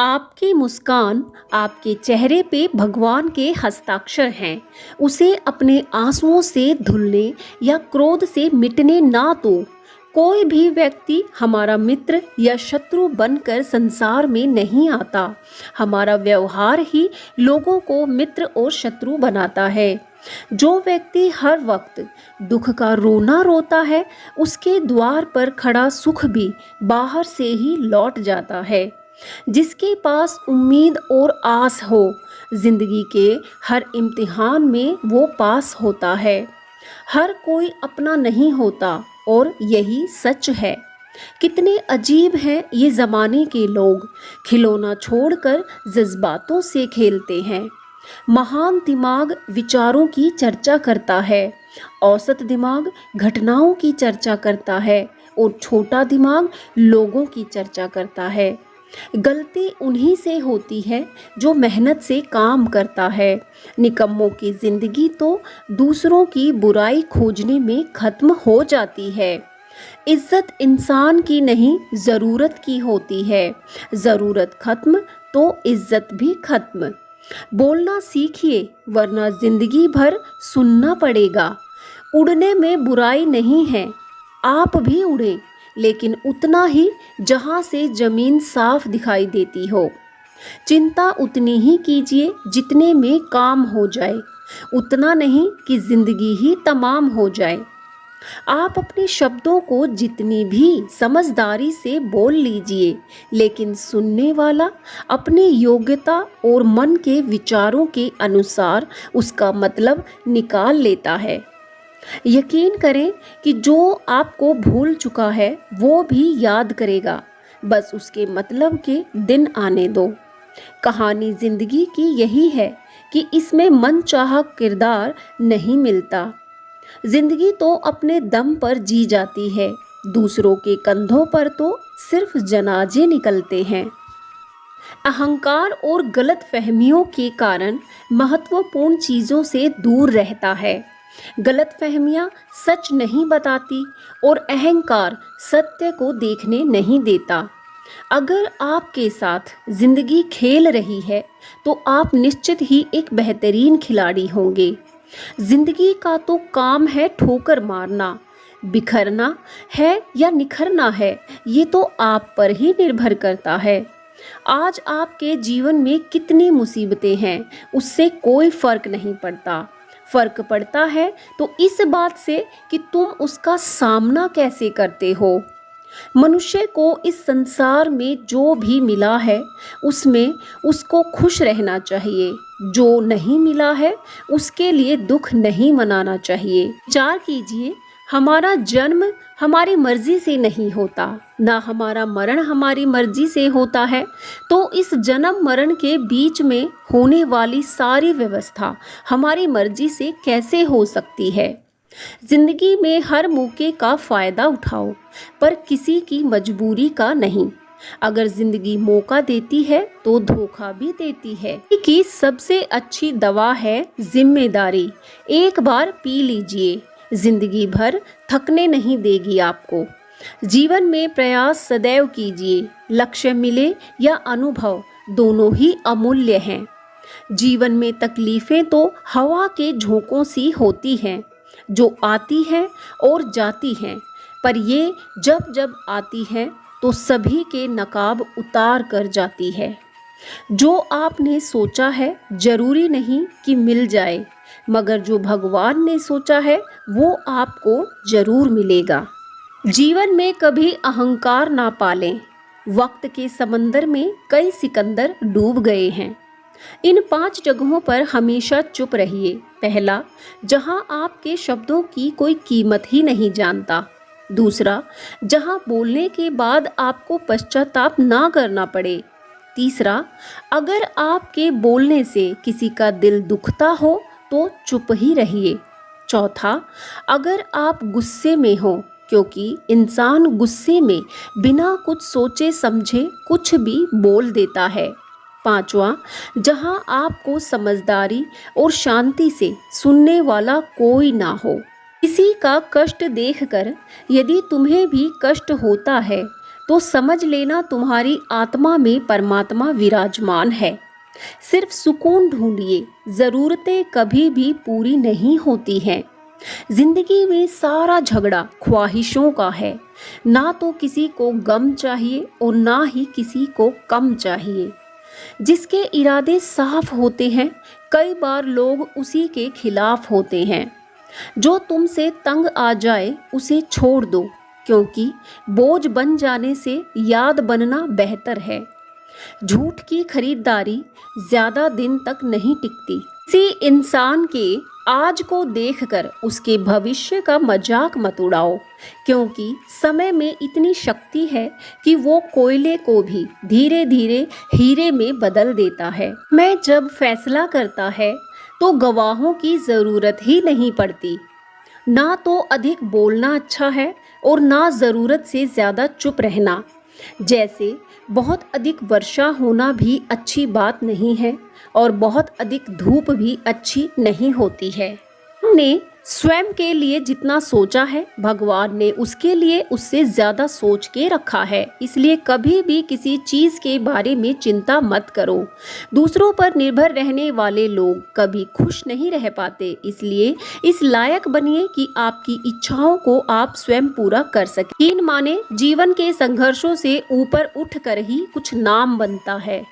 आपकी मुस्कान आपके चेहरे पे भगवान के हस्ताक्षर हैं। उसे अपने आंसुओं से धुलने या क्रोध से मिटने ना दो। कोई भी व्यक्ति हमारा मित्र या शत्रु बनकर संसार में नहीं आता। हमारा व्यवहार ही लोगों को मित्र और शत्रु बनाता है। जो व्यक्ति हर वक्त दुख का रोना रोता है, उसके द्वार पर खड़ा सुख भी बाहर से ही लौट जाता है। जिसके पास उम्मीद और आस हो, जिंदगी के हर इम्तिहान में वो पास होता है। हर कोई अपना नहीं होता और यही सच है। कितने अजीब हैं ये ज़माने के लोग, खिलौना छोड़कर जज्बातों से खेलते हैं। महान दिमाग विचारों की चर्चा करता है, औसत दिमाग घटनाओं की चर्चा करता है और छोटा दिमाग लोगों की चर्चा करता है। गलती उन्हीं से होती है जो मेहनत से काम करता है। निकम्मों की जिंदगी तो दूसरों की बुराई खोजने में खत्म हो जाती है। इज्जत इंसान की नहीं, ज़रूरत की होती है। ज़रूरत खत्म तो इज्जत भी खत्म। बोलना सीखिए, वरना जिंदगी भर सुनना पड़ेगा। उड़ने में बुराई नहीं है, आप भी उड़ें, लेकिन उतना ही जहां से जमीन साफ दिखाई देती हो। चिंता उतनी ही कीजिए जितने में काम हो जाए, उतना नहीं कि जिंदगी ही तमाम हो जाए। आप अपने शब्दों को जितनी भी समझदारी से बोल लीजिए, लेकिन सुनने वाला अपनी योग्यता और मन के विचारों के अनुसार उसका मतलब निकाल लेता है। यकीन करें कि जो आपको भूल चुका है वो भी याद करेगा, बस उसके मतलब के दिन आने दो। कहानी जिंदगी की यही है कि इसमें मनचाहा किरदार नहीं मिलता। जिंदगी तो अपने दम पर जी जाती है, दूसरों के कंधों पर तो सिर्फ जनाजे निकलते हैं। अहंकार और गलत फहमियों के कारण महत्वपूर्ण चीज़ों से दूर रहता है। गलत फहमियाँ सच नहीं बताती और अहंकार सत्य को देखने नहीं देता। अगर आपके साथ जिंदगी खेल रही है तो आप निश्चित ही एक बेहतरीन खिलाड़ी होंगे। जिंदगी का तो काम है ठोकर मारना, बिखरना है या निखरना है, ये तो आप पर ही निर्भर करता है। आज आपके जीवन में कितनी मुसीबतें हैं, उससे कोई फर्क नहीं पड़ता। फर्क पड़ता है तो इस बात से कि तुम उसका सामना कैसे करते हो। मनुष्य को इस संसार में जो भी मिला है उसमें उसको खुश रहना चाहिए। जो नहीं मिला है उसके लिए दुख नहीं मनाना चाहिए। विचार कीजिए, हमारा जन्म हमारी मर्जी से नहीं होता, ना हमारा मरण हमारी मर्जी से होता है, तो इस जन्म मरण के बीच में होने वाली सारी व्यवस्था हमारी मर्जी से कैसे हो सकती है। जिंदगी में हर मौके का फायदा उठाओ, पर किसी की मजबूरी का नहीं। अगर जिंदगी मौका देती है तो धोखा भी देती है। कि सबसे अच्छी दवा है जिम्मेदारी। एक बार पी लीजिए, जिंदगी भर थकने नहीं देगी आपको। जीवन में प्रयास सदैव कीजिए, लक्ष्य मिले या अनुभव दोनों ही अमूल्य हैं। जीवन में तकलीफें तो हवा के झोंकों सी होती हैं, जो आती हैं और जाती हैं, पर ये जब जब आती हैं तो सभी के नकाब उतार कर जाती है। जो आपने सोचा है जरूरी नहीं कि मिल जाए, मगर जो भगवान ने सोचा है वो आपको जरूर मिलेगा। जीवन में कभी अहंकार ना पालें। वक्त के समंदर में कई सिकंदर डूब गए हैं। इन 5 जगहों पर हमेशा चुप रहिए। पहला, जहां आपके शब्दों की कोई कीमत ही नहीं जानता। दूसरा, जहां बोलने के बाद आपको पश्चाताप ना करना पड़े। तीसरा, अगर आपके बोलने से किसी का दिल दुखता हो तो चुप ही रहिए। चौथा, अगर आप गुस्से में हो, क्योंकि इंसान गुस्से में बिना कुछ सोचे समझे कुछ भी बोल देता है। पांचवा, जहां आपको समझदारी और शांति से सुनने वाला कोई ना हो। किसी का कष्ट देखकर यदि तुम्हें भी कष्ट होता है तो समझ लेना तुम्हारी आत्मा में परमात्मा विराजमान है। सिर्फ सुकून ढूंढिए, ज़रूरतें कभी भी पूरी नहीं होती हैं। जिंदगी में सारा झगड़ा ख्वाहिशों का है। ना तो किसी को गम चाहिए और ना ही किसी को कम चाहिए। जिसके इरादे साफ होते हैं, कई बार लोग उसी के खिलाफ होते हैं। जो तुमसे तंग आ जाए उसे छोड़ दो, क्योंकि बोझ बन जाने से याद बनना बेहतर है। झूठ की खरीदारी ज्यादा दिन तक नहीं टिकती। किसी इंसान के आज को देखकर उसके भविष्य का मजाक मत उड़ाओ, क्योंकि समय में इतनी शक्ति है कि वो कोयले को भी धीरे धीरे हीरे में बदल देता है। मैं जब फैसला करता है तो गवाहों की ज़रूरत ही नहीं पड़ती। ना तो अधिक बोलना अच्छा है और ना ज़रूरत से ज़्यादा चुप रहना। जैसे बहुत अधिक वर्षा होना भी अच्छी बात नहीं है और बहुत अधिक धूप भी अच्छी नहीं होती है। हमने स्वयं के लिए जितना सोचा है, भगवान ने उसके लिए उससे ज़्यादा सोच के रखा है। इसलिए कभी भी किसी चीज़ के बारे में चिंता मत करो। दूसरों पर निर्भर रहने वाले लोग कभी खुश नहीं रह पाते। इसलिए इस लायक बनिए कि आपकी इच्छाओं को आप स्वयं पूरा कर सकें। हीन माने जीवन के संघर्षों से ऊपर उठकर ही कुछ नाम बनता है।